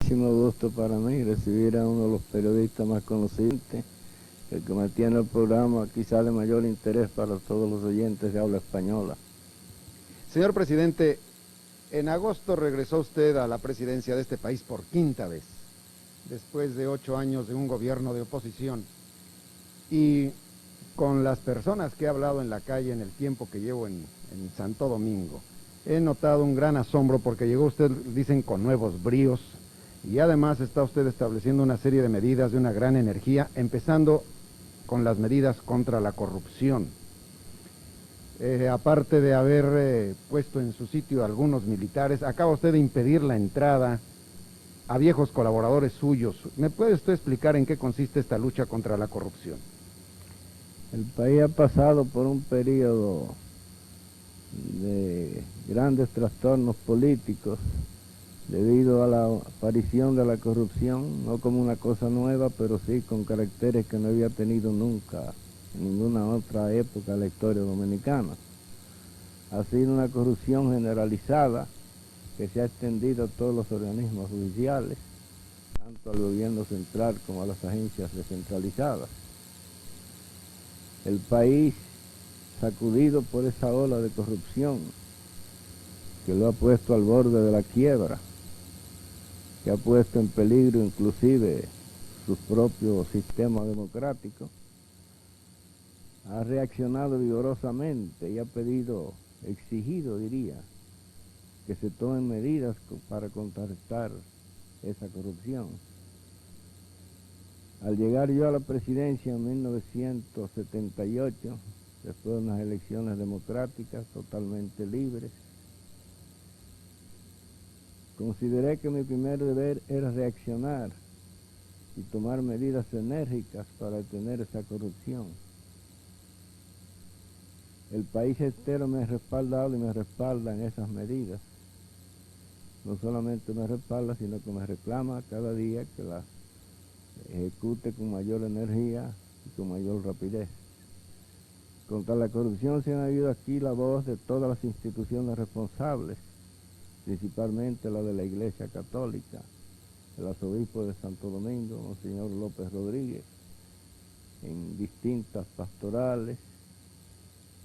grandísimo gusto para mí recibir a uno de los periodistas más conocidos, el que mantiene el programa quizá de mayor interés para todos los oyentes de habla española. Señor presidente, en agosto regresó usted a la presidencia de este país por quinta vez, después de 8 años de un gobierno de oposición. Y con las personas que he hablado en la calle en el tiempo que llevo en Santo Domingo, he notado un gran asombro porque llegó usted, dicen, con nuevos bríos, y además está usted estableciendo una serie de medidas de una gran energía, empezando con las medidas contra la corrupción. Aparte de haber puesto en su sitio a algunos militares, acaba usted de impedir la entrada a viejos colaboradores suyos. ¿Me puede usted explicar en qué consiste esta lucha contra la corrupción? El país ha pasado por un periodo de grandes trastornos políticos debido a la aparición de la corrupción, no como una cosa nueva, pero sí con caracteres que no había tenido nunca en ninguna otra época de la historia dominicana. Ha sido una corrupción generalizada que se ha extendido a todos los organismos judiciales, tanto al gobierno central como a las agencias descentralizadas. El país, sacudido por esa ola de corrupción que lo ha puesto al borde de la quiebra, que ha puesto en peligro inclusive su propio sistema democrático, ha reaccionado vigorosamente y ha exigido, diría, que se tomen medidas para contrarrestar esa corrupción. Al llegar yo a la presidencia en 1978, después de unas elecciones democráticas totalmente libres, consideré que mi primer deber era reaccionar y tomar medidas enérgicas para detener esa corrupción. El país entero me ha respaldado y me respalda en esas medidas. No solamente me respalda, sino que me reclama cada día que las ejecute con mayor energía y con mayor rapidez. Contra la corrupción se ha oído aquí la voz de todas las instituciones responsables, principalmente la de la Iglesia Católica, el arzobispo de Santo Domingo, Monseñor López Rodríguez, en distintas pastorales,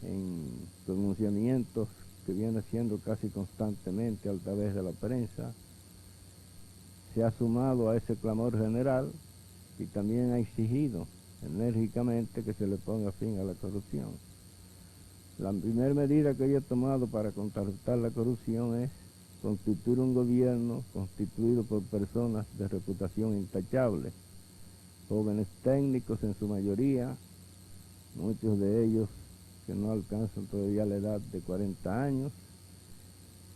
en pronunciamientos que viene haciendo casi constantemente a través de la prensa. Se ha sumado a ese clamor general y también ha exigido enérgicamente que se le ponga fin a la corrupción. La primera medida que yo he tomado para contrarrestar la corrupción es constituir un gobierno constituido por personas de reputación intachable, jóvenes técnicos en su mayoría, muchos de ellos que no alcanzan todavía la edad de 40 años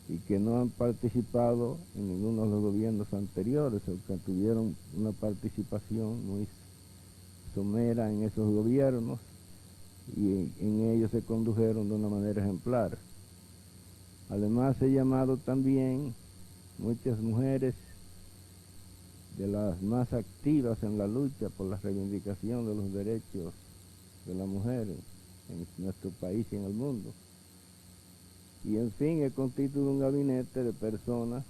y que no han participado en ninguno de los gobiernos anteriores, o que tuvieron una participación muy somera en esos gobiernos y en ellos se condujeron de una manera ejemplar. Además he llamado también muchas mujeres de las más activas en la lucha por la reivindicación de los derechos de la mujer en nuestro país y en el mundo. Y en fin, he constituido un gabinete de personas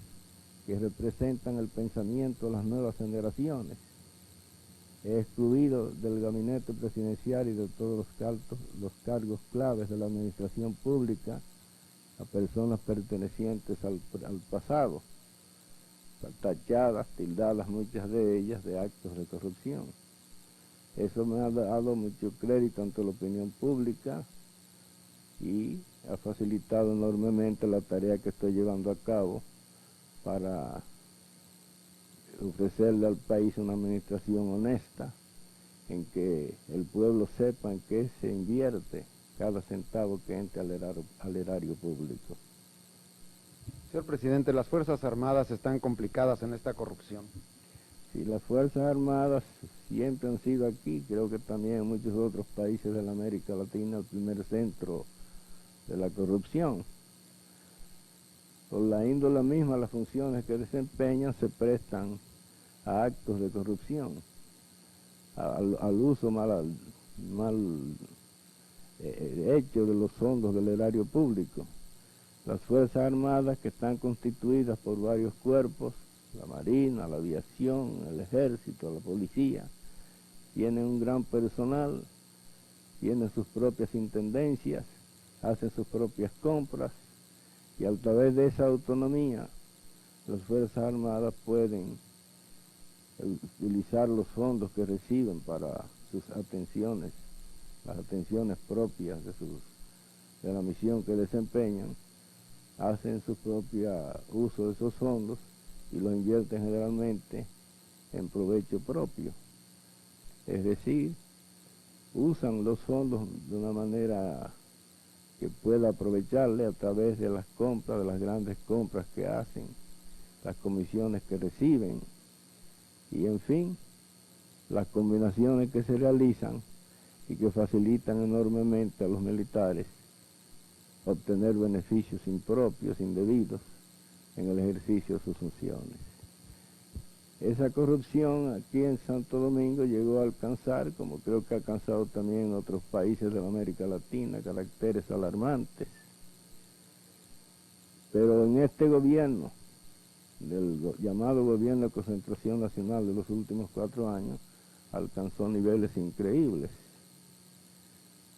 que representan el pensamiento de las nuevas generaciones. He excluido del gabinete presidencial y de todos los cargos claves de la administración pública a personas pertenecientes al pasado, tachadas, tildadas muchas de ellas de actos de corrupción. Eso me ha dado mucho crédito ante la opinión pública y ha facilitado enormemente la tarea que estoy llevando a cabo para ofrecerle al país una administración honesta, en que el pueblo sepa en qué se invierte cada centavo que entre al erario público. Señor presidente, las Fuerzas Armadas están complicadas en esta corrupción. Sí, las Fuerzas Armadas siempre han sido aquí, creo que también en muchos otros países de la América Latina, el primer centro de la corrupción. Por la índole misma, las funciones que desempeñan se prestan a actos de corrupción, al uso mal hecho de los fondos del erario público. Las Fuerzas Armadas, que están constituidas por varios cuerpos, la marina, la aviación, el ejército, la policía, tienen un gran personal, tienen sus propias intendencias, hacen sus propias compras y a través de esa autonomía las Fuerzas Armadas pueden utilizar los fondos que reciben para sus atenciones, las atenciones propias de la misión que desempeñan, hacen su propio uso de esos fondos y los invierten generalmente en provecho propio. Es decir, usan los fondos de una manera que pueda aprovecharle a través de las compras, de las grandes compras que hacen, las comisiones que reciben y en fin, las combinaciones que se realizan y que facilitan enormemente a los militares obtener beneficios impropios, indebidos en el ejercicio de sus funciones. Esa corrupción aquí en Santo Domingo llegó a alcanzar, como creo que ha alcanzado también en otros países de la América Latina, caracteres alarmantes. Pero en este gobierno, del llamado Gobierno de Concentración Nacional de los últimos 4 años, alcanzó niveles increíbles.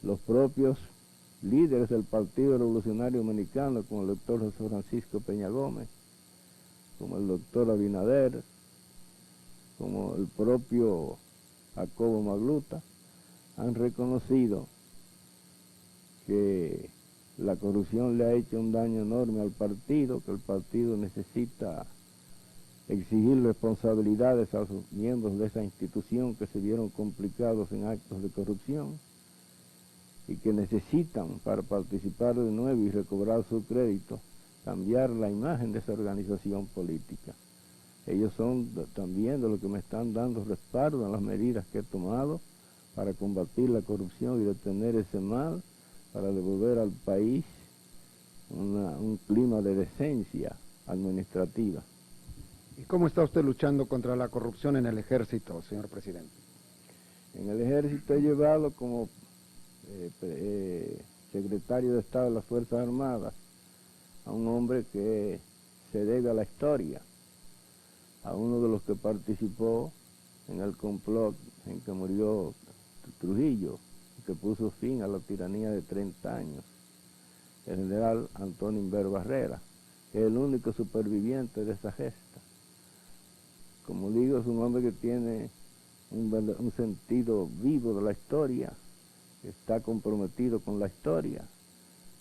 Los propios líderes del Partido Revolucionario Dominicano, como el doctor José Francisco Peña Gómez, como el doctor Abinader, como el propio Jacobo Magluta, han reconocido que la corrupción le ha hecho un daño enorme al partido, que el partido necesita exigir responsabilidades a los miembros de esa institución que se vieron complicados en actos de corrupción y que necesitan, para participar de nuevo y recobrar su crédito, cambiar la imagen de esa organización política. Ellos son también de los que me están dando respaldo en las medidas que he tomado para combatir la corrupción y detener ese mal, para devolver al país un clima de decencia administrativa. ¿Y cómo está usted luchando contra la corrupción en el ejército, señor presidente? En el ejército he llevado como secretario de Estado de las Fuerzas Armadas a un hombre que se debe a la historia, a uno de los que participó en el complot en que murió Trujillo, que puso fin a la tiranía de 30 años, el general Antonio Inver Barrera, que es el único superviviente de esa gesta. Como digo, es un hombre que tiene un sentido vivo de la historia, que está comprometido con la historia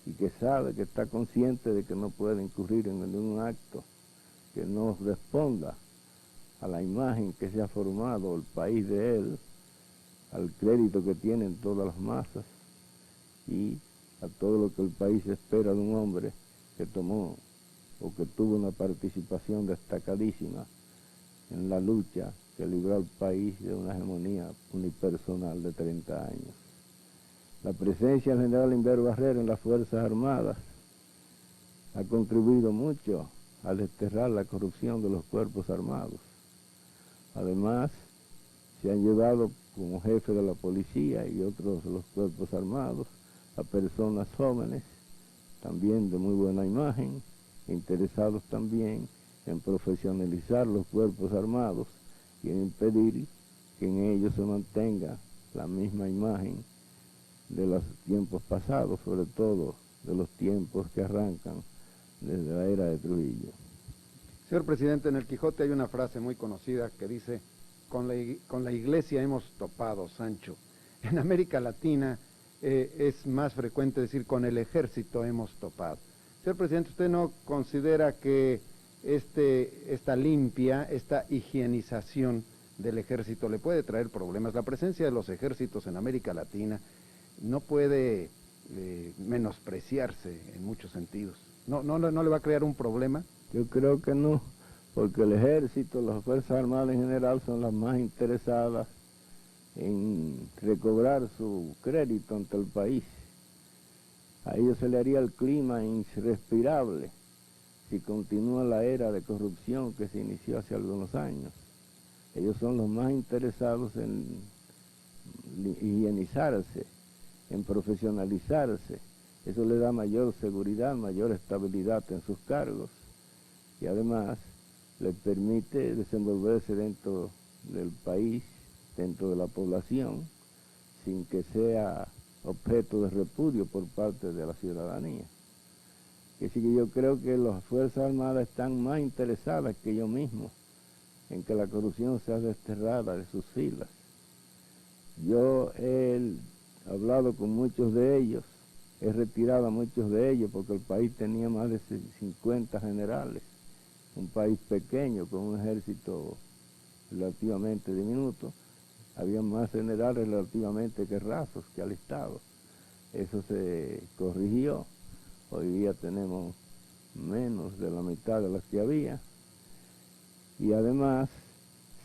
y que sabe, que está consciente de que no puede incurrir en ningún acto que no responda a la imagen que se ha formado el país de él, al crédito que tienen todas las masas y a todo lo que el país espera de un hombre que tomó o que tuvo una participación destacadísima en la lucha que libró al país de una hegemonía unipersonal de 30 años. La presencia del general Inver Barrera en las Fuerzas Armadas ha contribuido mucho a desterrar la corrupción de los cuerpos armados. Además, se han llevado como jefe de la policía y otros de los cuerpos armados a personas jóvenes, también de muy buena imagen, interesados también en profesionalizar los cuerpos armados y en impedir que en ellos se mantenga la misma imagen de los tiempos pasados, sobre todo de los tiempos que arrancan desde la era de Trujillo. Señor presidente, en el Quijote hay una frase muy conocida que dice: con la iglesia hemos topado, Sancho. En América Latina es más frecuente decir con el ejército hemos topado. Señor presidente, ¿usted no considera que esta limpia, esta higienización del ejército le puede traer problemas? La presencia de los ejércitos en América Latina no puede menospreciarse en muchos sentidos. ¿No le va a crear un problema? Yo creo que no, porque el ejército, las Fuerzas Armadas en general son las más interesadas en recobrar su crédito ante el país. A ellos se le haría el clima irrespirable si continúa la era de corrupción que se inició hace algunos años. Ellos son los más interesados en higienizarse, en profesionalizarse. Eso le da mayor seguridad, mayor estabilidad en sus cargos. Y además le permite desenvolverse dentro del país, dentro de la población, sin que sea objeto de repudio por parte de la ciudadanía. Que sí que yo creo que las Fuerzas Armadas están más interesadas que yo mismo en que la corrupción sea desterrada de sus filas. Yo he hablado con muchos de ellos, he retirado a muchos de ellos porque el país tenía más de 50 generales, un país pequeño con un ejército relativamente diminuto, había más generales relativamente que rasos, que alistados. Eso se corrigió, hoy día tenemos menos de la mitad de las que había, y además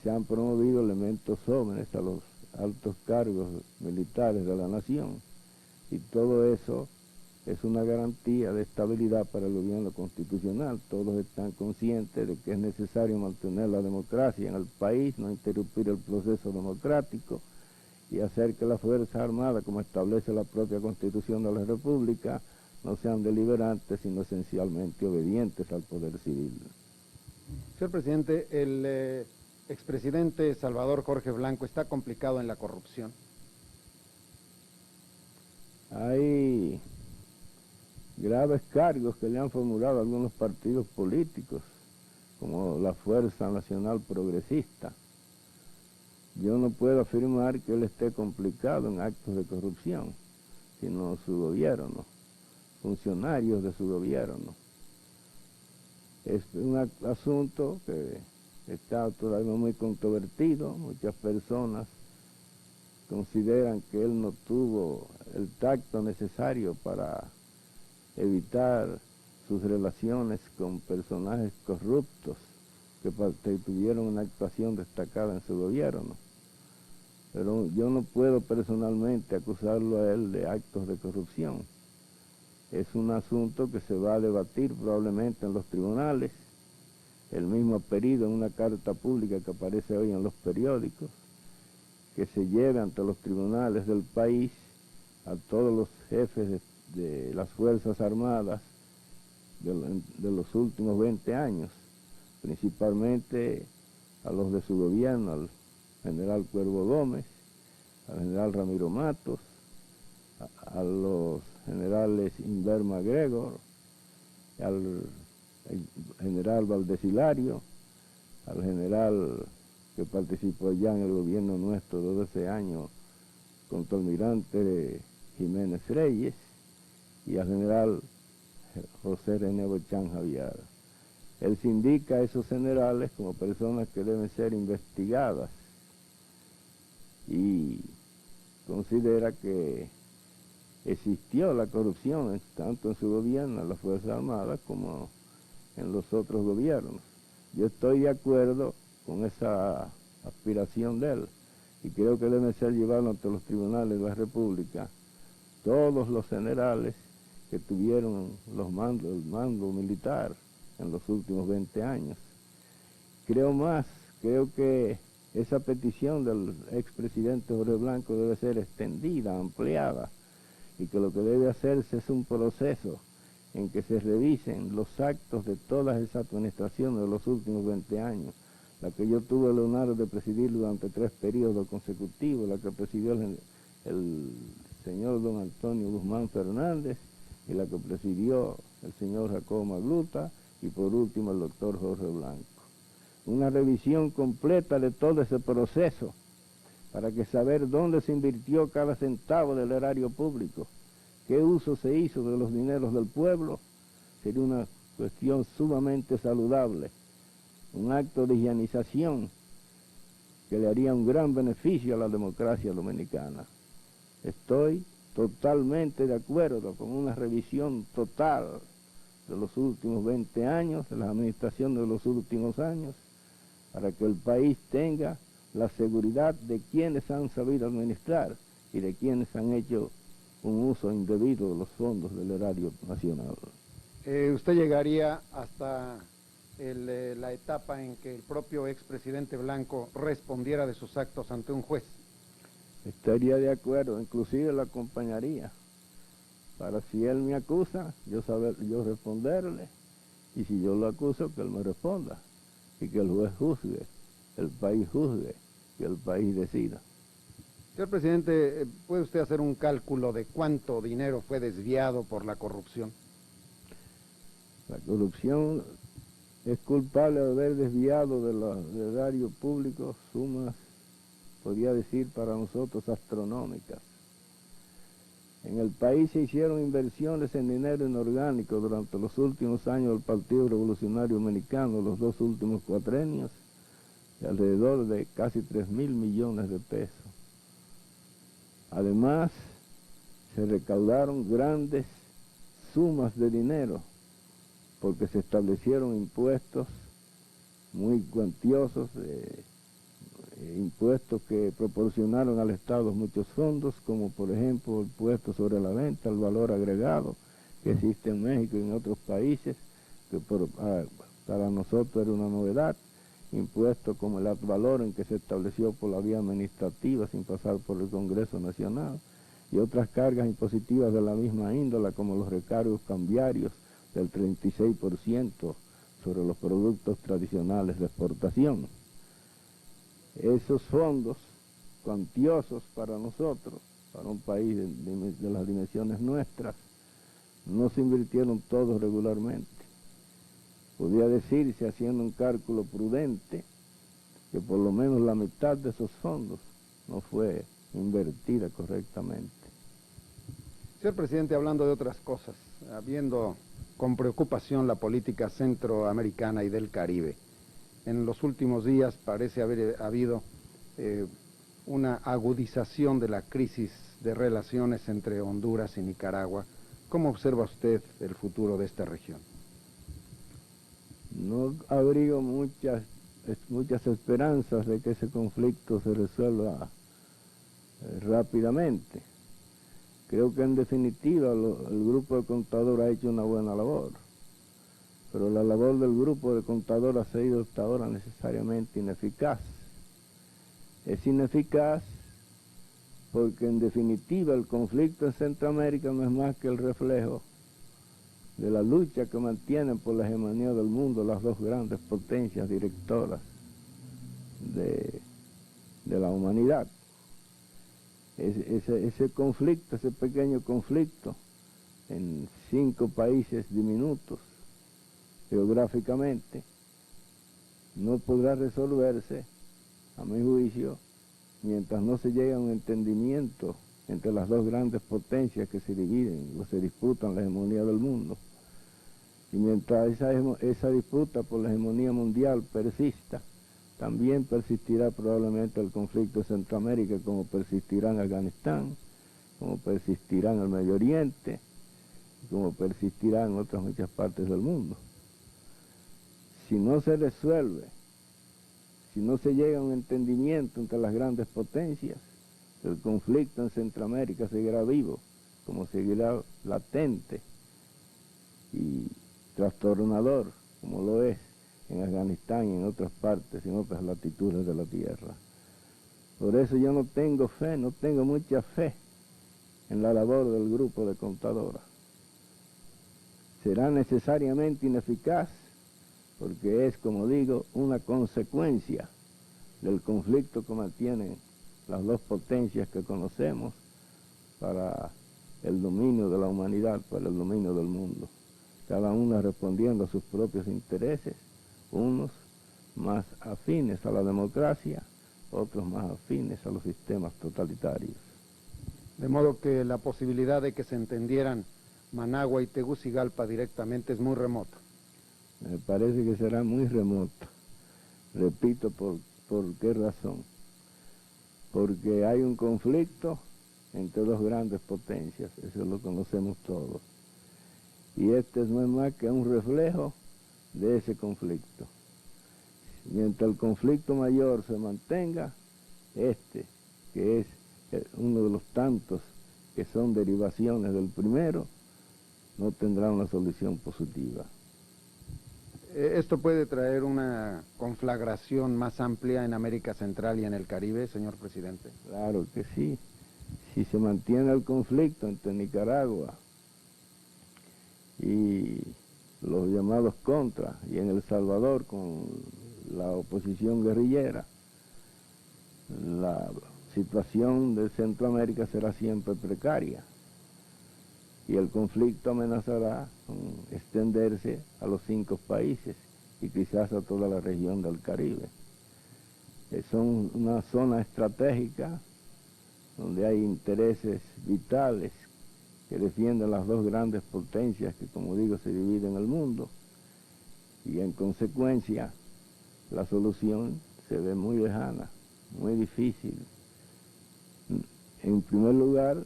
se han promovido elementos jóvenes a los altos cargos militares de la nación, y todo eso es una garantía de estabilidad para el gobierno constitucional. Todos están conscientes de que es necesario mantener la democracia en el país, no interrumpir el proceso democrático y hacer que las Fuerzas Armadas, como establece la propia Constitución de la República, no sean deliberantes, sino esencialmente obedientes al poder civil. Señor presidente, el expresidente Salvador Jorge Blanco está complicado en la corrupción. Hay graves cargos que le han formulado algunos partidos políticos, como la Fuerza Nacional Progresista. Yo no puedo afirmar que él esté complicado en actos de corrupción, sino su gobierno, funcionarios de su gobierno. Es un asunto que está todavía muy controvertido. Muchas personas consideran que él no tuvo el tacto necesario para evitar sus relaciones con personajes corruptos que tuvieron una actuación destacada en su gobierno. Pero yo no puedo personalmente acusarlo a él de actos de corrupción. Es un asunto que se va a debatir probablemente en los tribunales. Él mismo ha pedido en una carta pública que aparece hoy en los periódicos que se lleve ante los tribunales del país a todos los jefes de las Fuerzas Armadas de los últimos 20 años, principalmente a los de su gobierno, al general Cuervo Gómez, al general Ramiro Matos, a los generales Inver MacGregor, al general Valdés Hilario, al general que participó ya en el gobierno nuestro de 12 años, contraalmirante Jiménez Reyes, y al general José René Bochán Javier. Él se indica a esos generales como personas que deben ser investigadas y considera que existió la corrupción tanto en su gobierno, en las Fuerzas Armadas, como en los otros gobiernos. Yo estoy de acuerdo con esa aspiración de él y creo que debe ser llevado ante los tribunales de la República todos los generales que tuvieron el mando militar en los últimos 20 años. Creo que esa petición del expresidente Jorge Blanco debe ser extendida, ampliada, y que lo que debe hacerse es un proceso en que se revisen los actos de todas esas administraciones de los últimos 20 años, la que yo tuve el honor de presidir durante 3 periodos consecutivos, la que presidió el señor don Antonio Guzmán Fernández, y la que presidió el señor Jacobo Magluta, y por último el doctor Jorge Blanco. Una revisión completa de todo ese proceso, para que saber dónde se invirtió cada centavo del erario público, qué uso se hizo de los dineros del pueblo, sería una cuestión sumamente saludable, un acto de higienización que le haría un gran beneficio a la democracia dominicana. Estoy totalmente de acuerdo con una revisión total de los últimos 20 años, de la administración de los últimos años, para que el país tenga la seguridad de quienes han sabido administrar y de quienes han hecho un uso indebido de los fondos del erario nacional. ¿Usted llegaría hasta la etapa en que el propio expresidente Blanco respondiera de sus actos ante un juez? Estaría de acuerdo, inclusive lo acompañaría, para si él me acusa, yo responderle, y si yo lo acuso, que él me responda. y que el juez juzgue, el país juzgue y el país decida. Señor presidente, ¿puede usted hacer un cálculo de cuánto dinero fue desviado por la corrupción? La corrupción es culpable de haber desviado del erario público sumas, podría decir para nosotros, astronómicas. En el país se hicieron inversiones en dinero inorgánico durante los últimos años del Partido Revolucionario Dominicano, los 2 últimos cuatrenios, de alrededor de casi 3.000 millones de pesos. Además, se recaudaron grandes sumas de dinero, porque se establecieron impuestos muy cuantiosos, impuestos que proporcionaron al Estado muchos fondos, como por ejemplo el impuesto sobre la venta, el valor agregado, que existe en México y en otros países, que para nosotros era una novedad, impuestos como el ad valorem, que se estableció por la vía administrativa sin pasar por el Congreso Nacional, y otras cargas impositivas de la misma índole, como los recargos cambiarios del 36% sobre los productos tradicionales de exportación. Esos fondos cuantiosos para nosotros, para un país de las dimensiones nuestras, no se invirtieron todos regularmente. Podría decirse, haciendo un cálculo prudente, que por lo menos la mitad de esos fondos no fue invertida correctamente. Señor presidente, hablando de otras cosas, viendo con preocupación la política centroamericana y del Caribe, en los últimos días parece haber habido una agudización de la crisis de relaciones entre Honduras y Nicaragua. ¿Cómo observa usted el futuro de esta región? No abrigo muchas esperanzas de que ese conflicto se resuelva rápidamente. Creo que en definitiva el grupo de contadores ha hecho una buena labor, pero la labor del grupo de contadores ha sido hasta ahora necesariamente ineficaz. Es ineficaz porque en definitiva el conflicto en Centroamérica no es más que el reflejo de la lucha que mantienen por la hegemonía del mundo las 2 grandes potencias directoras de la humanidad. Ese conflicto, ese pequeño conflicto en 5 países diminutos geográficamente, no podrá resolverse, a mi juicio, mientras no se llegue a un entendimiento entre las 2 grandes potencias que se dividen o se disputan la hegemonía del mundo. Y mientras esa disputa por la hegemonía mundial persista, también persistirá probablemente el conflicto en Centroamérica, como persistirá en Afganistán, como persistirá en el Medio Oriente, como persistirá en otras muchas partes del mundo. Si no se resuelve, si no se llega a un entendimiento entre las grandes potencias, el conflicto en Centroamérica seguirá vivo, como seguirá latente y trastornador, como lo es en Afganistán y en otras partes, en otras latitudes de la Tierra. Por eso yo no tengo fe, no tengo mucha fe en la labor del grupo de contadoras. Será necesariamente ineficaz porque es, como digo, una consecuencia del conflicto que mantienen las 2 potencias que conocemos para el dominio de la humanidad, para el dominio del mundo. Cada una respondiendo a sus propios intereses, unos más afines a la democracia, otros más afines a los sistemas totalitarios. De modo que la posibilidad de que se entendieran Managua y Tegucigalpa directamente es muy remota. Me parece que será muy remota. Repito, ¿por qué razón? Porque hay un conflicto entre 2 grandes potencias, eso lo conocemos todos. Y este no es más que un reflejo de ese conflicto. Mientras el conflicto mayor se mantenga, que es uno de los tantos que son derivaciones del primero, no tendrá una solución positiva. ¿Esto puede traer una conflagración más amplia en América Central y en el Caribe, señor presidente? Claro que sí. Si se mantiene el conflicto entre Nicaragua y los llamados contras, y en El Salvador con la oposición guerrillera, la situación de Centroamérica será siempre precaria y el conflicto amenazará con extenderse a los 5 países y quizás a toda la región del Caribe. Son una zona estratégica donde hay intereses vitales que defienden las 2 grandes potencias que, como digo, se dividen el mundo, y en consecuencia la solución se ve muy lejana, muy difícil. En primer lugar,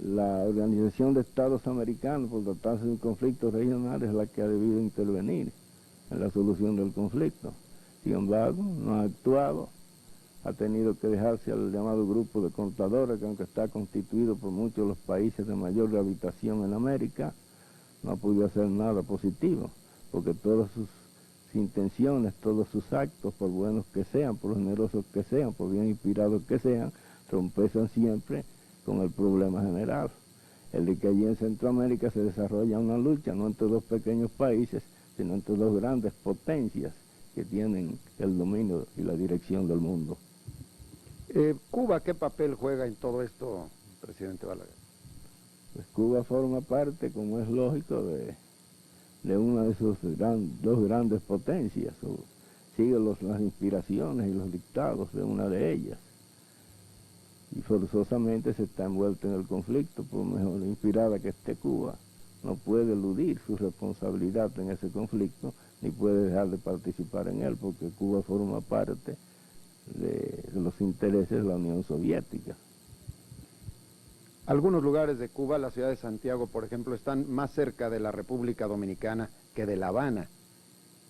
la Organización de Estados Americanos, por tratarse de un conflicto regional, es la que ha debido intervenir en la solución del conflicto. Sin embargo, no ha actuado, ha tenido que dejarse al llamado grupo de contadores, que aunque está constituido por muchos de los países de mayor gravitación en América, no ha podido hacer nada positivo, porque todas sus intenciones, todos sus actos, por buenos que sean, por generosos que sean, por bien inspirados que sean, trompezan siempre con el problema general, el de que allí en Centroamérica se desarrolla una lucha no entre 2 pequeños países, sino entre 2 grandes potencias que tienen el dominio y la dirección del mundo. ¿Cuba qué papel juega en todo esto, presidente Balaguer? Pues Cuba forma parte, como es lógico, de una de sus 2 grandes potencias, o sigue las inspiraciones y los dictados de una de ellas, y forzosamente se está envuelta en el conflicto. Por mejor inspirada que esté Cuba, no puede eludir su responsabilidad en ese conflicto, ni puede dejar de participar en él, porque Cuba forma parte de los intereses de la Unión Soviética. Algunos lugares de Cuba, la ciudad de Santiago, por ejemplo, están más cerca de la República Dominicana que de La Habana.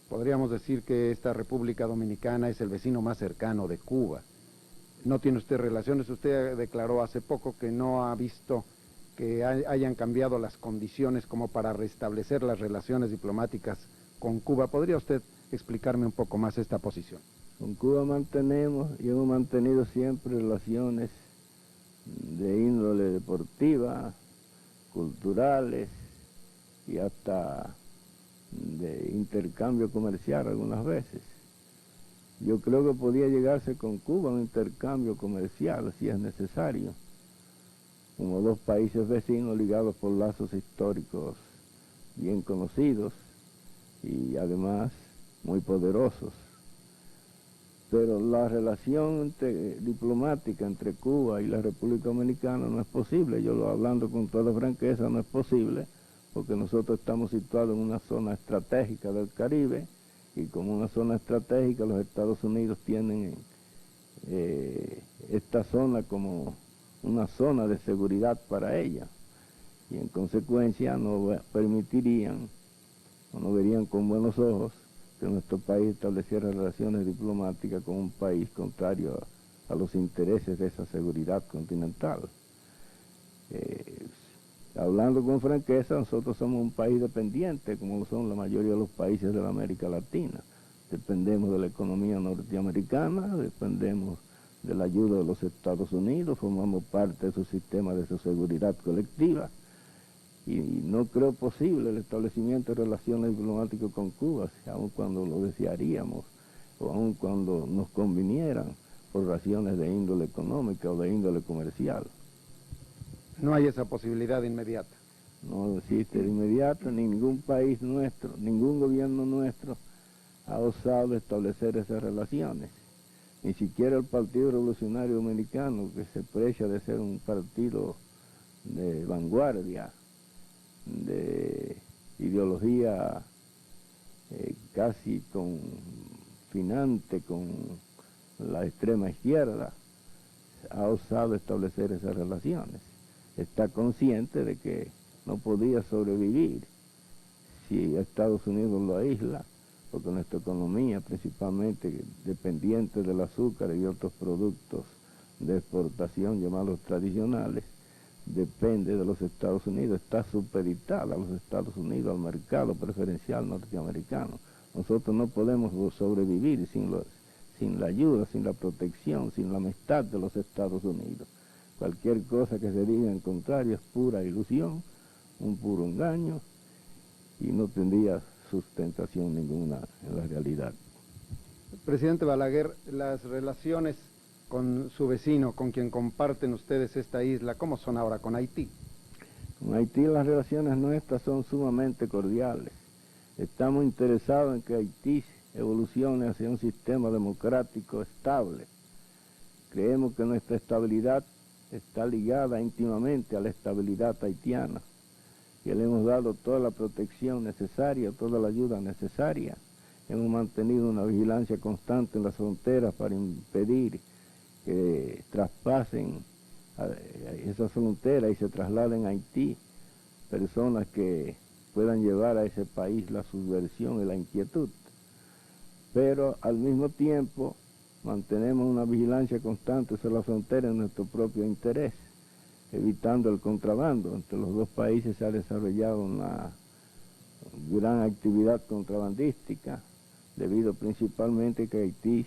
Podríamos decir que esta República Dominicana es el vecino más cercano de Cuba. ¿No tiene usted relaciones? Usted declaró hace poco que no ha visto que hayan cambiado las condiciones como para restablecer las relaciones diplomáticas con Cuba. ¿Podría usted explicarme un poco más esta posición? Con Cuba mantenemos y hemos mantenido siempre relaciones de índole deportiva, culturales y hasta de intercambio comercial algunas veces. Yo creo que podía llegarse con Cuba a un intercambio comercial si es necesario, como 2 países vecinos ligados por lazos históricos bien conocidos y además muy poderosos. Pero la relación diplomática entre Cuba y la República Dominicana no es posible. Yo hablando con toda franqueza, no es posible, porque nosotros estamos situados en una zona estratégica del Caribe, y como una zona estratégica los Estados Unidos tienen esta zona como una zona de seguridad para ella, y en consecuencia no permitirían o no verían con buenos ojos que nuestro país estableciera relaciones diplomáticas con un país contrario a los intereses de esa seguridad continental. Hablando con franqueza, nosotros somos un país dependiente, como lo son la mayoría de los países de la América Latina. Dependemos de la economía norteamericana, dependemos de la ayuda de los Estados Unidos, formamos parte de su sistema de su seguridad colectiva, y no creo posible el establecimiento de relaciones diplomáticas con Cuba, aun cuando lo desearíamos, o aun cuando nos convinieran por razones de índole económica o de índole comercial. No hay esa posibilidad inmediata. No existe de inmediato, ningún país nuestro, ningún gobierno nuestro ha osado establecer esas relaciones. Ni siquiera el Partido Revolucionario Dominicano, que se precia de ser un partido de vanguardia, de ideología casi confinante con la extrema izquierda, ha osado establecer esas relaciones. Está consciente de que no podía sobrevivir si Estados Unidos lo aísla, porque nuestra economía, principalmente dependiente del azúcar y otros productos de exportación llamados tradicionales, depende de los Estados Unidos, está supeditada a los Estados Unidos, al mercado preferencial norteamericano. Nosotros no podemos sobrevivir sin la ayuda, sin la protección, sin la amistad de los Estados Unidos. Cualquier cosa que se diga en contrario es pura ilusión, un puro engaño, y no tendría sustentación ninguna en la realidad. Presidente Balaguer, las relaciones con su vecino, con quien comparten ustedes esta isla, ¿cómo son ahora con Haití? Con Haití las relaciones nuestras son sumamente cordiales. Estamos interesados en que Haití evolucione hacia un sistema democrático estable. Creemos que nuestra estabilidad está ligada íntimamente a la estabilidad haitiana, que le hemos dado toda la protección necesaria, toda la ayuda necesaria. Hemos mantenido una vigilancia constante en las fronteras para impedir que traspasen esas fronteras y se trasladen a Haití personas que puedan llevar a ese país la subversión y la inquietud. Pero al mismo tiempo mantenemos una vigilancia constante sobre la frontera en nuestro propio interés, evitando el contrabando. Entre los dos países se ha desarrollado una gran actividad contrabandística, debido principalmente a que Haití,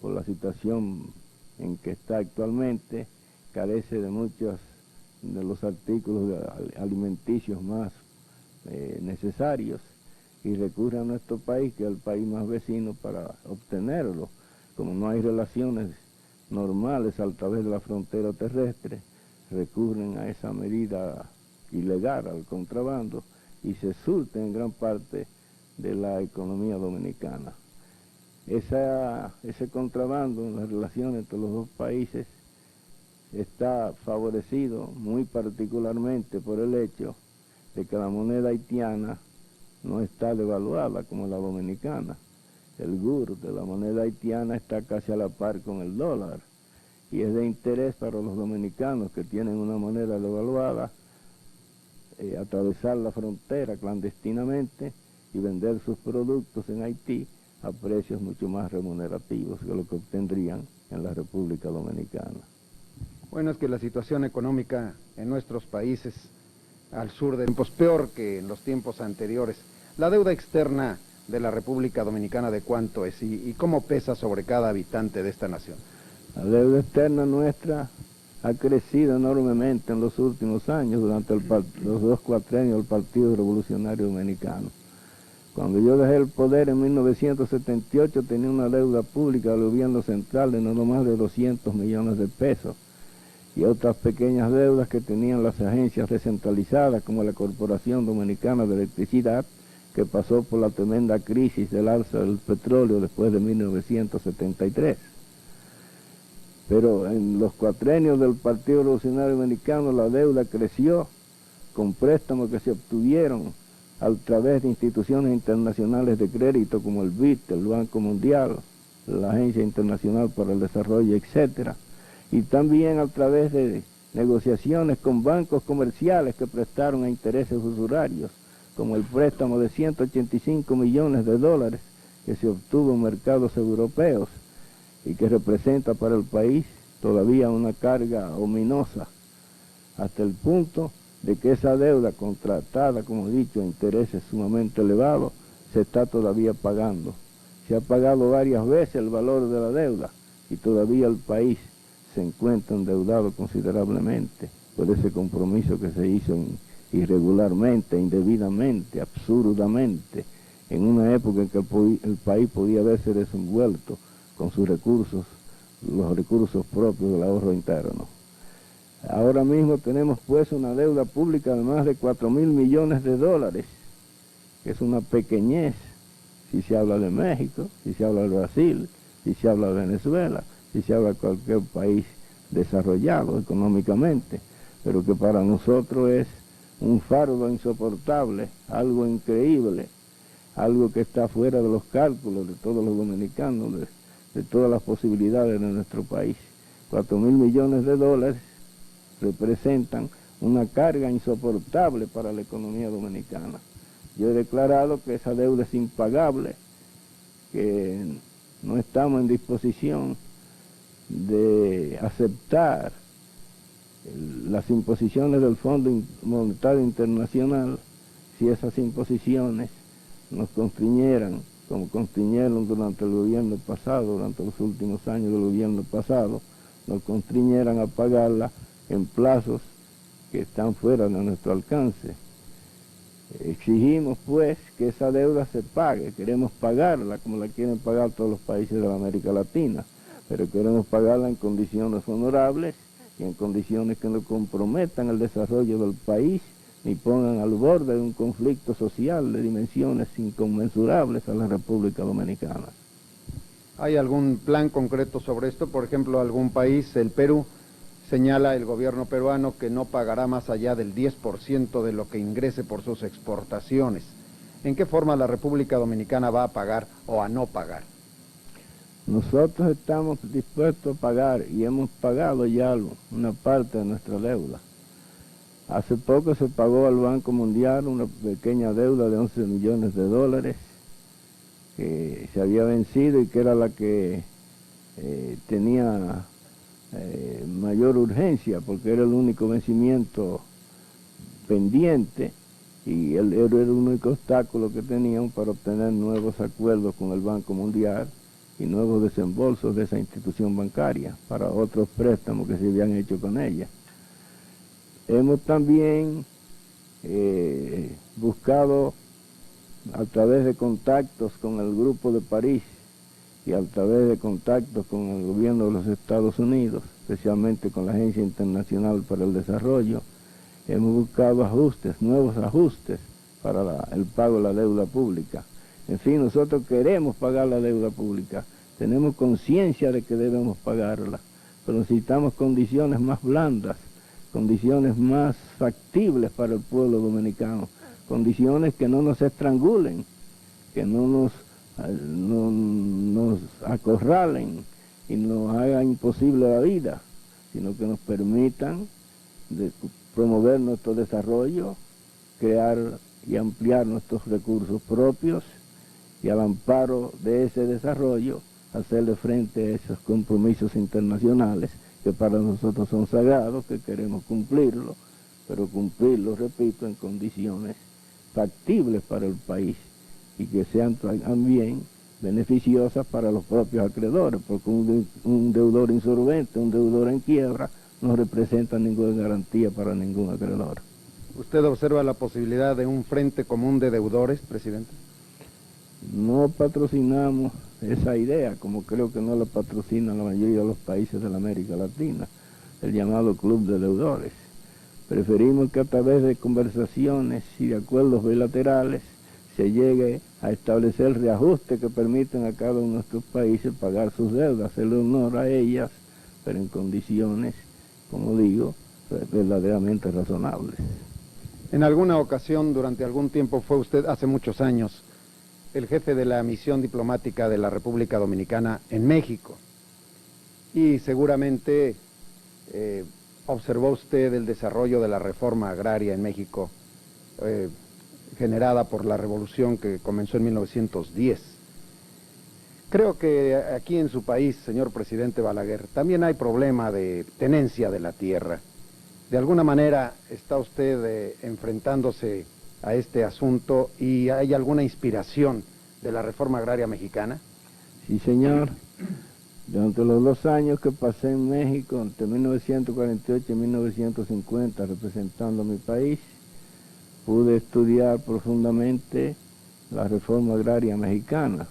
por la situación en que está actualmente, carece de muchos de los artículos alimenticios más necesarios y recurre a nuestro país, que es el país más vecino, para obtenerlo. Como no hay relaciones normales a través de la frontera terrestre, recurren a esa medida ilegal, al contrabando, y se surte en gran parte de la economía dominicana. Ese contrabando en las relaciones entre los dos países está favorecido muy particularmente por el hecho de que la moneda haitiana no está devaluada como la dominicana. El GUR de la moneda haitiana está casi a la par con el dólar, y es de interés para los dominicanos que tienen una moneda devaluada atravesar la frontera clandestinamente y vender sus productos en Haití a precios mucho más remunerativos que lo que obtendrían en la República Dominicana. Bueno, es que la situación económica en nuestros países al sur de tiempos peor que en los tiempos anteriores. La deuda externa de la República Dominicana, ¿de cuánto es y cómo pesa sobre cada habitante de esta nación? La deuda externa nuestra ha crecido enormemente en los últimos años durante los 2 cuatrenios del Partido Revolucionario Dominicano. Cuando yo dejé el poder en 1978 tenía una deuda pública del gobierno central de no más de 200 millones de pesos y otras pequeñas deudas que tenían las agencias descentralizadas como la Corporación Dominicana de Electricidad, que pasó por la tremenda crisis del alza del petróleo después de 1973. Pero en los cuatrenios del Partido Revolucionario Dominicano la deuda creció con préstamos que se obtuvieron a través de instituciones internacionales de crédito como el BID, el Banco Mundial, la Agencia Internacional para el Desarrollo, etc. Y también a través de negociaciones con bancos comerciales que prestaron a intereses usurarios, como el préstamo de 185 millones de dólares que se obtuvo en mercados europeos y que representa para el país todavía una carga ominosa, hasta el punto de que esa deuda contratada, como he dicho, a intereses sumamente elevados, se está todavía pagando. Se ha pagado varias veces el valor de la deuda y todavía el país se encuentra endeudado considerablemente por ese compromiso que se hizo irregularmente, indebidamente, absurdamente, en una época en que el país podía haberse desenvuelto con sus recursos, los recursos propios del ahorro interno. Ahora mismo tenemos pues una deuda pública de más de 4.000 millones de dólares, que es una pequeñez si se habla de México, si se habla de Brasil, si se habla de Venezuela, si se habla de cualquier país desarrollado económicamente, pero que para nosotros es un fardo insoportable, algo increíble, algo que está fuera de los cálculos de todos los dominicanos, de todas las posibilidades de nuestro país. 4.000 millones de dólares representan una carga insoportable para la economía dominicana. Yo he declarado que esa deuda es impagable, que no estamos en disposición de aceptar las imposiciones del Fondo Monetario Internacional si esas imposiciones nos constriñeran, como constriñeron durante el gobierno pasado, durante los últimos años del gobierno pasado, nos constriñeran a pagarla en plazos que están fuera de nuestro alcance. Exigimos pues que esa deuda se pague, queremos pagarla como la quieren pagar todos los países de la América Latina, pero queremos pagarla en condiciones honorables y en condiciones que no comprometan el desarrollo del país ni pongan al borde de un conflicto social de dimensiones inconmensurables a la República Dominicana. ¿Hay algún plan concreto sobre esto? Por ejemplo, algún país, el Perú, señala el gobierno peruano que no pagará más allá del 10% de lo que ingrese por sus exportaciones. ¿En qué forma la República Dominicana va a pagar o a no pagar? Nosotros estamos dispuestos a pagar y hemos pagado ya una parte de nuestra deuda. Hace poco se pagó al Banco Mundial una pequeña deuda de 11 millones de dólares que se había vencido y que era la que tenía mayor urgencia porque era el único vencimiento pendiente y era el único obstáculo que teníamos para obtener nuevos acuerdos con el Banco Mundial y nuevos desembolsos de esa institución bancaria para otros préstamos que se habían hecho con ella. Hemos también buscado a través de contactos con el Grupo de París y a través de contactos con el gobierno de los Estados Unidos, especialmente con la Agencia Internacional para el Desarrollo, hemos buscado ajustes, nuevos ajustes para el pago de la deuda pública. En fin, nosotros queremos pagar la deuda pública, tenemos conciencia de que debemos pagarla, pero necesitamos condiciones más blandas, condiciones más factibles para el pueblo dominicano, condiciones que no nos estrangulen, que no nos acorralen y nos hagan imposible la vida, sino que nos permitan promover nuestro desarrollo, crear y ampliar nuestros recursos propios y al amparo de ese desarrollo hacerle frente a esos compromisos internacionales que para nosotros son sagrados, que queremos cumplirlo, pero cumplirlo, repito, en condiciones factibles para el país y que sean también beneficiosas para los propios acreedores, porque un deudor insolvente, un deudor en quiebra, no representa ninguna garantía para ningún acreedor. ¿Usted observa la posibilidad de un frente común de deudores, presidente? No patrocinamos esa idea, como creo que no la patrocinan la mayoría de los países de la América Latina, el llamado Club de Deudores. Preferimos que a través de conversaciones y de acuerdos bilaterales se llegue a establecer reajustes que permitan a cada uno de nuestros países pagar sus deudas, hacerle honor a ellas, pero en condiciones, como digo, verdaderamente razonables. En alguna ocasión, durante algún tiempo, fue usted, hace muchos años, el jefe de la misión diplomática de la República Dominicana en México. Y seguramente observó usted el desarrollo de la reforma agraria en México, generada por la revolución que comenzó en 1910. Creo que aquí en su país, señor presidente Balaguer, también hay problema de tenencia de la tierra. De alguna manera está usted enfrentándose a este asunto y hay alguna inspiración de la reforma agraria mexicana. Sí, señor. Durante los 2 años que pasé en México, entre 1948 y 1950, representando a mi país, pude estudiar profundamente la reforma agraria mexicana,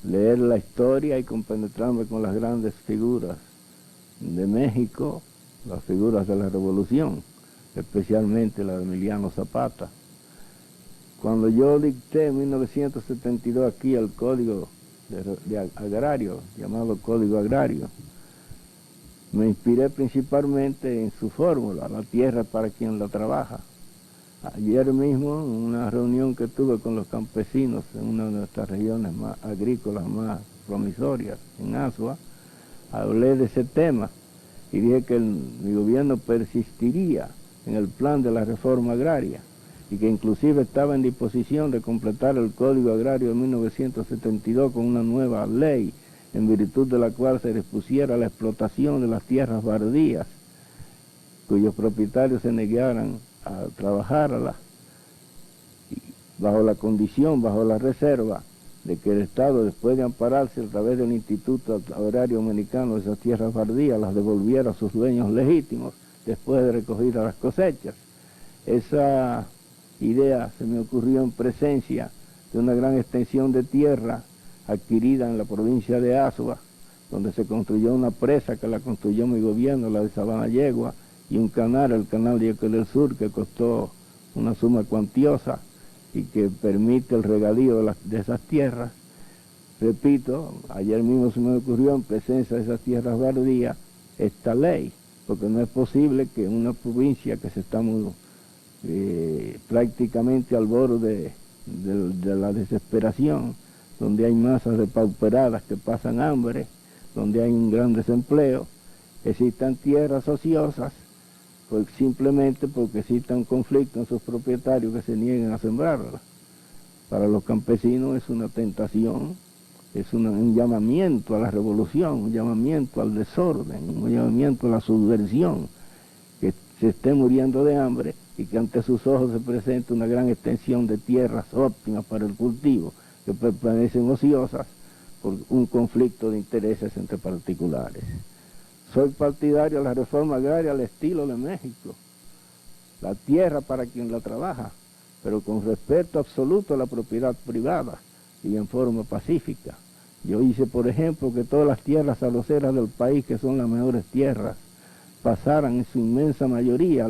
leer la historia y compenetrarme con las grandes figuras de México, las figuras de la revolución, especialmente la de Emiliano Zapata. Cuando yo dicté en 1972 aquí el Código de Agrario, llamado Código Agrario, me inspiré principalmente en su fórmula, la tierra para quien la trabaja. Ayer mismo, en una reunión que tuve con los campesinos en una de nuestras regiones más agrícolas, más promisorias, en Azua, hablé de ese tema y dije que mi gobierno persistiría en el plan de la reforma agraria y que inclusive estaba en disposición de completar el Código Agrario de 1972 con una nueva ley, en virtud de la cual se dispusiera la explotación de las tierras baldías, cuyos propietarios se negaran a trabajarlas, bajo la condición, bajo la reserva, de que el Estado, después de ampararse a través del Instituto Agrario Dominicano de esas tierras baldías, las devolviera a sus dueños legítimos, después de recogidas las cosechas. Esa idea se me ocurrió en presencia de una gran extensión de tierra adquirida en la provincia de Azua, donde se construyó una presa que la construyó mi gobierno, la de Sabana Yegua, y un canal, el canal de Yaque del Sur, que costó una suma cuantiosa y que permite el regadío de esas tierras. Repito, ayer mismo se me ocurrió en presencia de esas tierras baldías esta ley, porque no es posible que en una provincia que se estamos prácticamente al borde de la desesperación, donde hay masas depauperadas que pasan hambre, donde hay un gran desempleo, existan tierras ociosas, pues simplemente porque exista un conflicto en sus propietarios que se nieguen a sembrarlas. Para los campesinos es una tentación, es un llamamiento a la revolución, un llamamiento al desorden, un llamamiento a la subversión, que se esté muriendo de hambre y que ante sus ojos se presente una gran extensión de tierras óptimas para el cultivo, que permanecen ociosas por un conflicto de intereses entre particulares. Soy partidario de la reforma agraria al estilo de México, la tierra para quien la trabaja, pero con respeto absoluto a la propiedad privada y en forma pacífica. Yo hice, por ejemplo, que todas las tierras aloceras del país, que son las mejores tierras, pasaran en su inmensa mayoría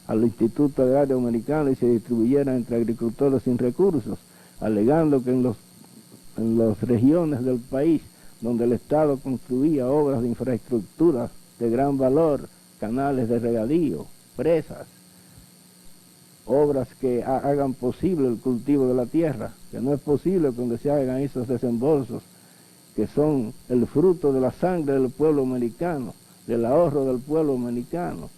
al Instituto Agrario Americano y se distribuyeran entre agricultores sin recursos, alegando que en las regiones del país donde el Estado construía obras de infraestructura de gran valor, canales de regadío, presas, obras que hagan posible el cultivo de la tierra, que no es posible donde se hagan esos desembolsos, que son el fruto de la sangre del pueblo americano, del ahorro del pueblo americano,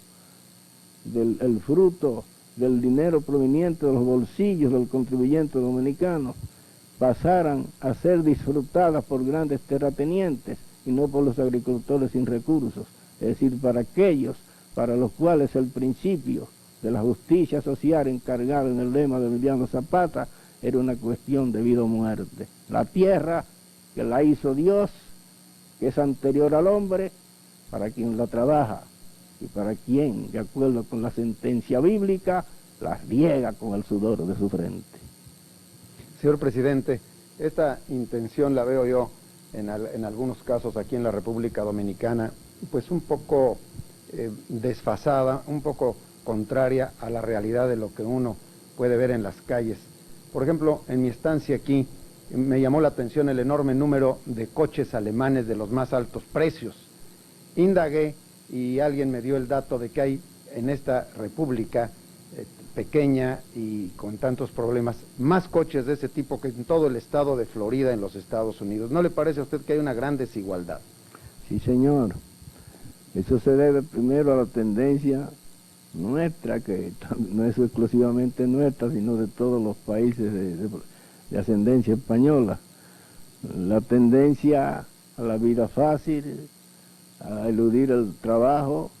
el fruto del dinero proveniente de los bolsillos del contribuyente dominicano, pasaran a ser disfrutadas por grandes terratenientes y no por los agricultores sin recursos, es decir, para aquellos para los cuales el principio de la justicia social encargado en el lema de Emiliano Zapata era una cuestión de vida o muerte. La tierra que la hizo Dios, que es anterior al hombre, para quien la trabaja y para quien, de acuerdo con la sentencia bíblica, la riega con el sudor de su frente. Señor presidente, esta intención la veo yo en algunos casos aquí en la República Dominicana, pues un poco desfasada, un poco contraria a la realidad de lo que uno puede ver en las calles. Por ejemplo, en mi estancia aquí, me llamó la atención el enorme número de coches alemanes de los más altos precios. Indagué y alguien me dio el dato de que hay en esta república pequeña y con tantos problemas, más coches de ese tipo que en todo el estado de Florida en los Estados Unidos. ¿No le parece a usted que hay una gran desigualdad? Sí, señor. Eso se debe primero a la tendencia nuestra, que no es exclusivamente nuestra, sino de todos los países de ascendencia española. La tendencia a la vida fácil, a eludir el trabajo,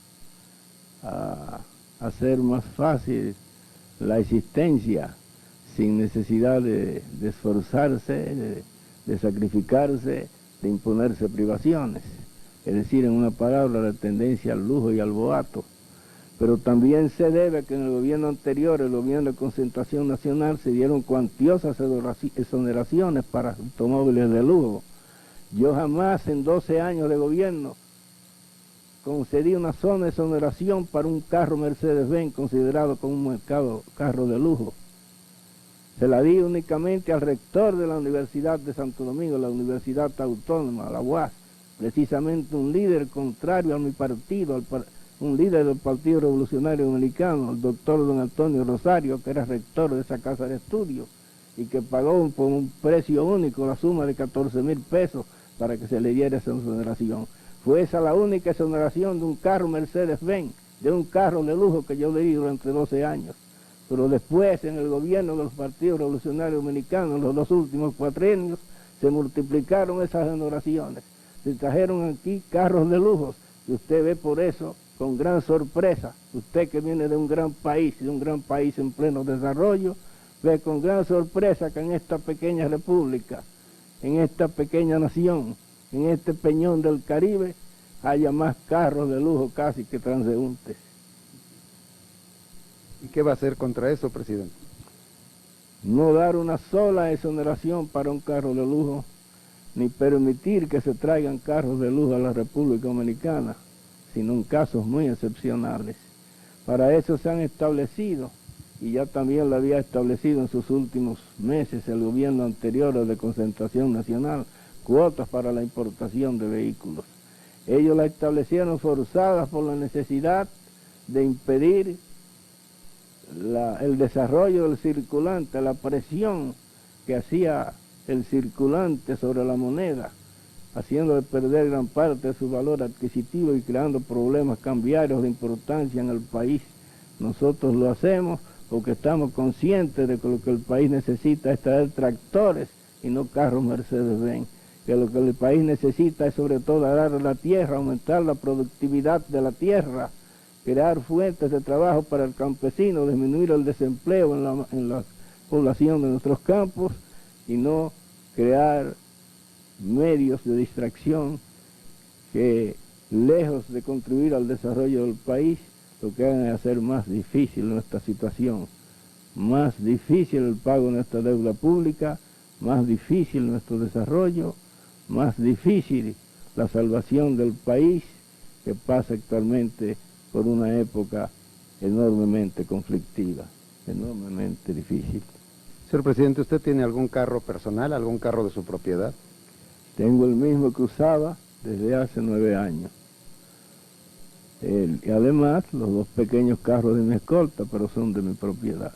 a hacer más fácil la existencia sin necesidad de esforzarse, de sacrificarse, de imponerse privaciones. Es decir, en una palabra, la tendencia al lujo y al boato. Pero también se debe que en el gobierno anterior, el gobierno de Concertación Nacional, se dieron cuantiosas exoneraciones para automóviles de lujo. Yo jamás en 12 años de gobierno concedí una zona de exoneración para un carro Mercedes-Benz considerado como un carro de lujo. Se la di únicamente al rector de la Universidad de Santo Domingo, la Universidad Autónoma, la UAS, precisamente un líder contrario a mi partido, un líder del Partido Revolucionario Dominicano, el doctor don Antonio Rosario, que era rector de esa casa de estudios y que pagó por un precio único la suma de 14,000 pesos para que se le diera esa exoneración. Fue esa la única exoneración de un carro Mercedes-Benz, de un carro de lujo que yo le di durante 12 años. Pero después, en el gobierno de los partidos revolucionarios dominicanos, en los 2 últimos cuatrienios, se multiplicaron esas exoneraciones. Se trajeron aquí carros de lujo, y usted ve por eso, con gran sorpresa, usted que viene de un gran país en pleno desarrollo, ve con gran sorpresa que en esta pequeña república, en esta pequeña nación, en este peñón del Caribe, haya más carros de lujo casi que transeúntes. ¿Y qué va a hacer contra eso, presidente? no dar una sola exoneración para un carro de lujo, ni permitir que se traigan carros de lujo a la República Dominicana, sino en casos muy excepcionales. Para eso se han establecido, y ya también lo había establecido en sus últimos meses el gobierno anterior de Concentración Nacional, cuotas para la importación de vehículos. Ellos la establecieron forzadas por la necesidad de impedir el desarrollo del circulante, la presión que hacía el circulante sobre la moneda, haciéndole perder gran parte de su valor adquisitivo y creando problemas cambiarios de importancia en el país. Nosotros lo hacemos porque estamos conscientes de que lo que el país necesita es traer tractores y no carros Mercedes-Benz, que lo que el país necesita es sobre todo arar la tierra, aumentar la productividad de la tierra, crear fuentes de trabajo para el campesino, disminuir el desempleo en la población de nuestros campos y no crear medios de distracción que, lejos de contribuir al desarrollo del país, lo que hagan es hacer más difícil nuestra situación, más difícil el pago de nuestra deuda pública, más difícil nuestro desarrollo, más difícil la salvación del país, que pasa actualmente por una época enormemente conflictiva, enormemente difícil. Señor presidente, ¿usted tiene algún carro personal, algún carro de su propiedad? Tengo el mismo que usaba desde hace 9 años. Y además los 2 pequeños carros de mi escolta, pero son de mi propiedad.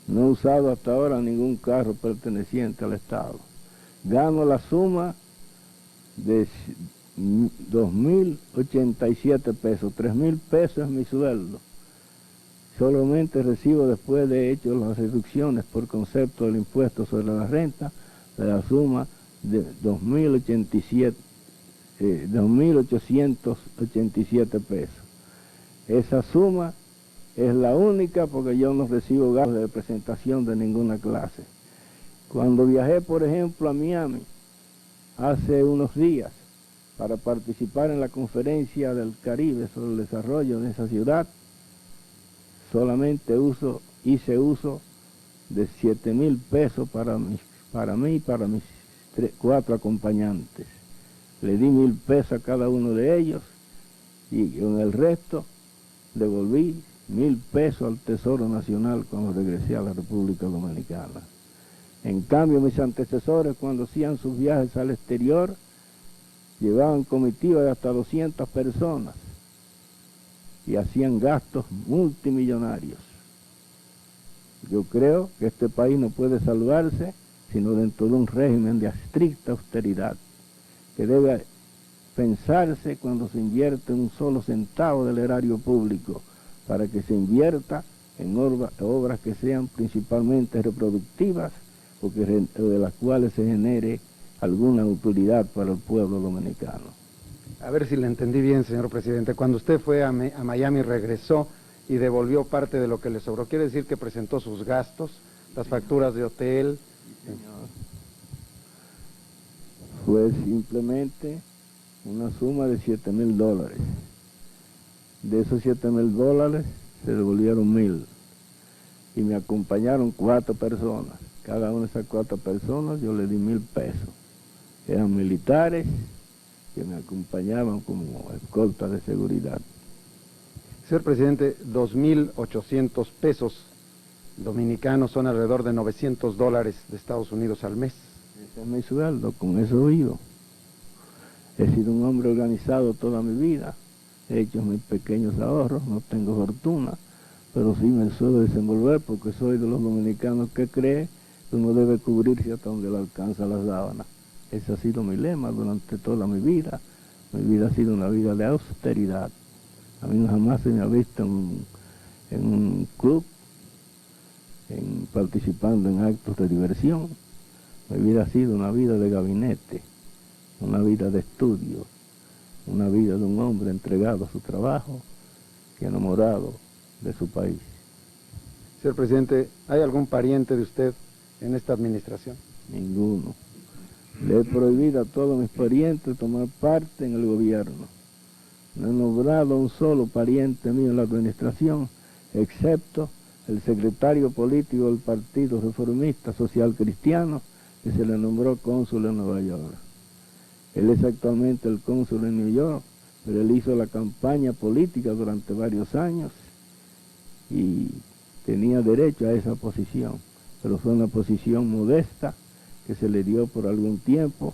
No he usado hasta ahora ningún carro perteneciente al Estado. Gano la suma de 2.087 pesos, 3.000 pesos es mi sueldo. Solamente recibo, después de hecho las reducciones por concepto del impuesto sobre la renta, de la suma de 2.887 pesos. Esa suma es la única porque yo no recibo gastos de representación de ninguna clase. Cuando viajé, por ejemplo, a Miami hace unos días para participar en la conferencia del Caribe sobre el desarrollo de esa ciudad, solamente hice uso de 7.000 pesos para mí y para mis 4 acompañantes. Le di 1.000 pesos a cada uno de ellos y en el resto devolví 1.000 pesos al Tesoro Nacional cuando regresé a la República Dominicana. En cambio, mis antecesores, cuando hacían sus viajes al exterior, llevaban comitivas de hasta 200 personas y hacían gastos multimillonarios. Yo creo que este país no puede salvarse sino dentro de un régimen de estricta austeridad, que debe pensarse cuando se invierte un solo centavo del erario público, para que se invierta en obras que sean principalmente reproductivas, porque de las cuales se genere alguna utilidad para el pueblo dominicano. A ver si le entendí bien, señor presidente. Cuando usted fue a Miami, regresó y devolvió parte de lo que le sobró. ¿Quiere decir que presentó sus gastos, las facturas de hotel? Señor. Fue simplemente una suma de $7.000. De esos $7.000 se devolvieron 1.000 y me acompañaron 4 personas. Cada una de esas 4 personas yo le di 1.000 pesos. Eran militares que me acompañaban como escolta de seguridad. Señor presidente, 2.800 pesos dominicanos son alrededor de $900 de Estados Unidos al mes. Ese es mi sueldo, con eso vivo. He sido un hombre organizado toda mi vida, he hecho mis pequeños ahorros, no tengo fortuna, pero sí me suelo desenvolver porque soy de los dominicanos que cree que uno debe cubrirse hasta donde le alcanza la sábana. Ese ha sido mi lema durante toda mi vida. Mi vida ha sido una vida de austeridad. A mí jamás se me ha visto en un club, participando en actos de diversión. Mi vida ha sido una vida de gabinete, una vida de estudio, una vida de un hombre entregado a su trabajo y enamorado de su país. Señor presidente, ¿hay algún pariente de usted en esta administración? Ninguno. Le he prohibido a todos mis parientes tomar parte en el gobierno. No he nombrado a un solo pariente mío en la administración, excepto el secretario político del Partido Reformista Social Cristiano, que se le nombró cónsul en Nueva York. Él es actualmente el cónsul en New York, pero él hizo la campaña política durante varios años y tenía derecho a esa posición, pero fue una posición modesta que se le dio por algún tiempo,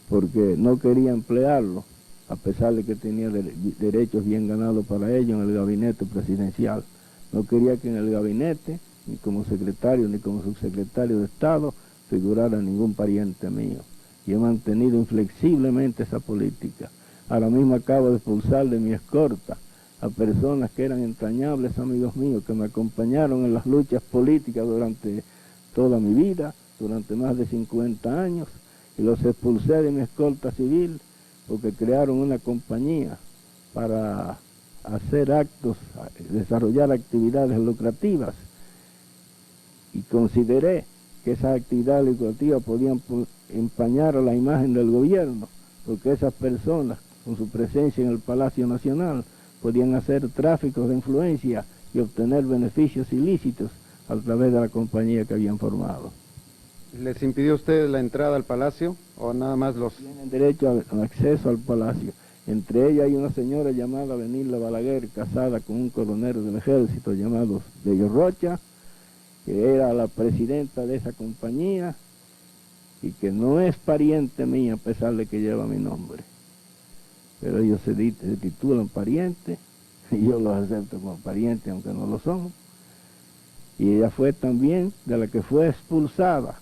porque no quería emplearlo, a pesar de que tenía derechos bien ganados para ello en el gabinete presidencial. No quería que en el gabinete, ni como secretario, ni como subsecretario de Estado, figurara ningún pariente mío. Y he mantenido inflexiblemente esa política. Ahora mismo acabo de expulsar de mi escorta a personas que eran entrañables amigos míos, que me acompañaron en las luchas políticas durante toda mi vida, durante más de 50 años, y los expulsé de mi escolta civil porque crearon una compañía para hacer actos, desarrollar actividades lucrativas, y consideré que esas actividades lucrativas podían empañar a la imagen del gobierno, porque esas personas, con su presencia en el Palacio Nacional, podían hacer tráficos de influencia y obtener beneficios ilícitos a través de la compañía que habían formado. ¿Les impidió usted la entrada al palacio o nada más los...? Tienen derecho al acceso al palacio. Entre ellas hay una señora llamada Benilda Balaguer, casada con un coronel del ejército llamado Bello Rocha, que era la presidenta de esa compañía y que no es pariente mía a pesar de que lleva mi nombre. Pero ellos se titulan parientes y yo los acepto como parientes aunque no lo son. Y ella fue también de la que fue expulsada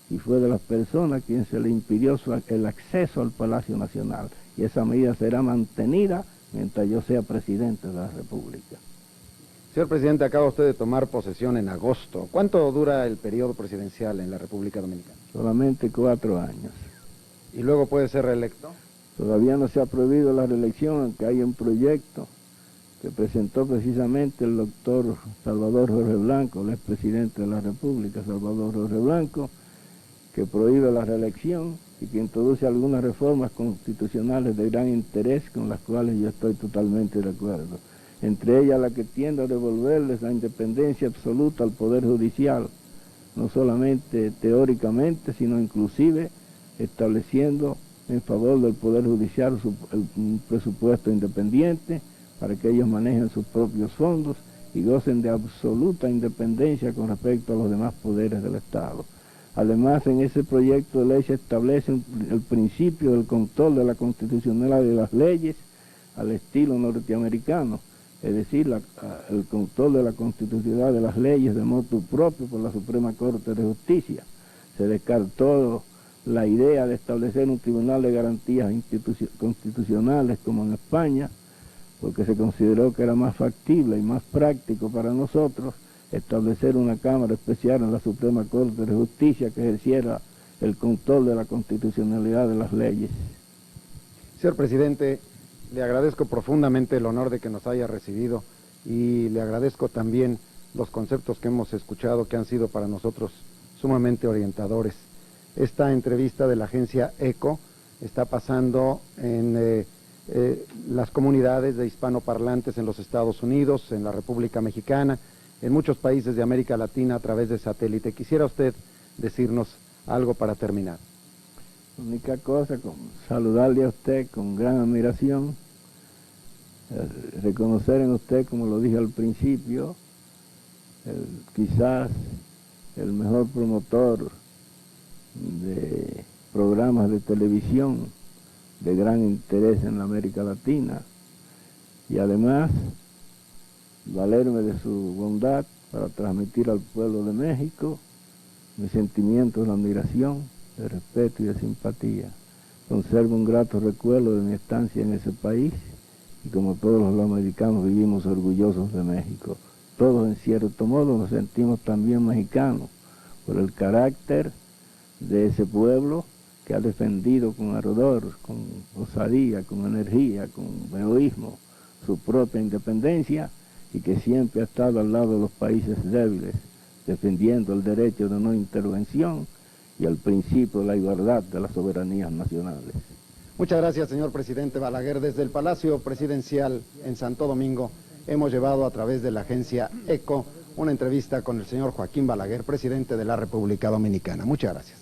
y fue de las personas a quien se le impidió el acceso al Palacio Nacional. Y esa medida será mantenida mientras yo sea presidente de la República. Señor presidente, acaba usted de tomar posesión en agosto. ¿Cuánto dura el periodo presidencial en la República Dominicana? Solamente 4 años. ¿Y luego puede ser reelecto? Todavía no se ha prohibido la reelección, aunque hay un proyecto que presentó precisamente el doctor Salvador Jorge Blanco, el expresidente de la República, Salvador Jorge Blanco, que prohíbe la reelección y que introduce algunas reformas constitucionales de gran interés con las cuales yo estoy totalmente de acuerdo. Entre ellas la que tiende a devolverles la independencia absoluta al Poder Judicial, no solamente teóricamente, sino inclusive estableciendo en favor del Poder Judicial un presupuesto independiente para que ellos manejen sus propios fondos y gocen de absoluta independencia con respecto a los demás poderes del Estado. Además, en ese proyecto de ley se establece el principio del control de la constitucionalidad de las leyes al estilo norteamericano, es decir, el control de la constitucionalidad de las leyes de motu propio por la Suprema Corte de Justicia. Se descartó la idea de establecer un tribunal de garantías constitucionales como en España, porque se consideró que era más factible y más práctico para nosotros establecer una Cámara especial en la Suprema Corte de Justicia que ejerciera el control de la constitucionalidad de las leyes. Señor presidente, le agradezco profundamente el honor de que nos haya recibido y le agradezco también los conceptos que hemos escuchado que han sido para nosotros sumamente orientadores. Esta entrevista de la agencia ECO está pasando en las comunidades de hispanoparlantes en los Estados Unidos, en la República Mexicana, en muchos países de América Latina a través de satélite. Quisiera usted decirnos algo para terminar. La única cosa, saludarle a usted con gran admiración, reconocer en usted, como lo dije al principio, quizás el mejor promotor de programas de televisión de gran interés en la América Latina, y además valerme de su bondad para transmitir al pueblo de México mis sentimientos de admiración, de respeto y de simpatía. Conservo un grato recuerdo de mi estancia en ese país y como todos los americanos vivimos orgullosos de México. Todos en cierto modo nos sentimos también mexicanos por el carácter de ese pueblo que ha defendido con ardor, con osadía, con energía, con heroísmo su propia independencia y que siempre ha estado al lado de los países débiles, defendiendo el derecho de no intervención y el principio de la igualdad de las soberanías nacionales. Muchas gracias, señor presidente Balaguer. Desde el Palacio Presidencial en Santo Domingo, hemos llevado a través de la agencia ECO una entrevista con el señor Joaquín Balaguer, presidente de la República Dominicana. Muchas gracias.